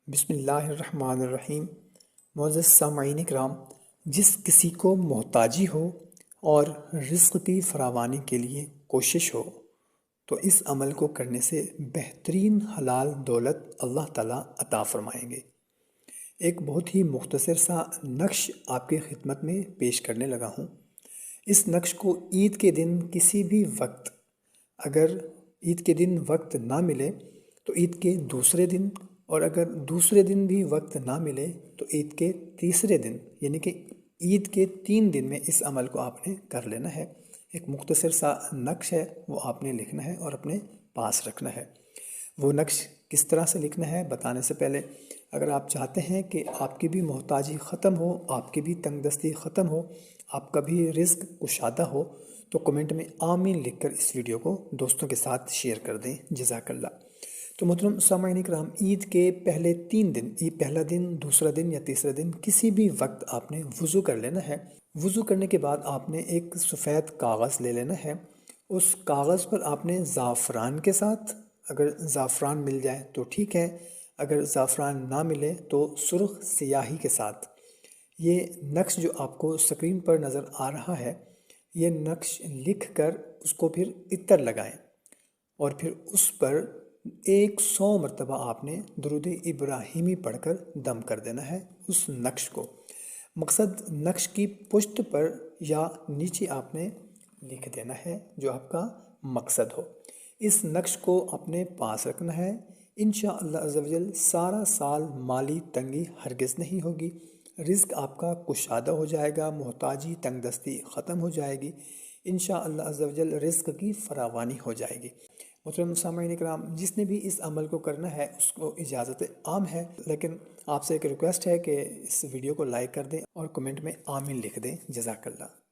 بسم اللہ الرحمن الرحیم۔ معزز سامعین کرام، جس کسی کو محتاجی ہو اور رزق کی فراوانی کے لیے کوشش ہو تو اس عمل کو کرنے سے بہترین حلال دولت اللہ تعالیٰ عطا فرمائیں گے۔ ایک بہت ہی مختصر سا نقش آپ کی خدمت میں پیش کرنے لگا ہوں۔ اس نقش کو عید کے دن کسی بھی وقت، اگر عید کے دن وقت نہ ملے تو عید کے دوسرے دن، اور اگر دوسرے دن بھی وقت نہ ملے تو عید کے تیسرے دن، یعنی کہ عید کے 3 دن میں اس عمل کو آپ نے کر لینا ہے۔ ایک مختصر سا نقش ہے، وہ آپ نے لکھنا ہے اور اپنے پاس رکھنا ہے۔ وہ نقش کس طرح سے لکھنا ہے بتانے سے پہلے، اگر آپ چاہتے ہیں کہ آپ کی بھی محتاجی ختم ہو، آپ کی بھی تنگ دستی ختم ہو، آپ کا بھی رزق کشادہ ہو، تو کمنٹ میں آمین لکھ کر اس ویڈیو کو دوستوں کے ساتھ شیئر کر دیں، جزاک اللہ۔ تو محترم سامعین کرام، عید کے پہلے 3 دن، پہلا دن، دوسرا دن یا تیسرا دن، کسی بھی وقت آپ نے وضو کر لینا ہے۔ وضو کرنے کے بعد آپ نے ایک سفید کاغذ لے لینا ہے۔ اس کاغذ پر آپ نے زعفران کے ساتھ، اگر زعفران مل جائے تو ٹھیک ہے، اگر زعفران نہ ملے تو سرخ سیاہی کے ساتھ، یہ نقش جو آپ کو اسکرین پر نظر آ رہا ہے، یہ نقش لکھ کر اس کو پھر عطر لگائیں، اور پھر اس پر 100 مرتبہ آپ نے درود ابراہیمی پڑھ کر دم کر دینا ہے اس نقش کو۔ مقصد نقش کی پشت پر یا نیچے آپ نے لکھ دینا ہے جو آپ کا مقصد ہو۔ اس نقش کو اپنے پاس رکھنا ہے۔ انشاءاللہ عز و جل سارا سال مالی تنگی ہرگز نہیں ہوگی، رزق آپ کا کشادہ ہو جائے گا، محتاجی تنگ دستی ختم ہو جائے گی، انشاءاللہ عز و جل رزق کی فراوانی ہو جائے گی۔ محترم سامعین کرام، جس نے بھی اس عمل کو کرنا ہے اس کو اجازت عام ہے، لیکن آپ سے ایک ریکویسٹ ہے کہ اس ویڈیو کو لائک کر دیں اور کمنٹ میں آمین لکھ دیں، جزاک اللہ۔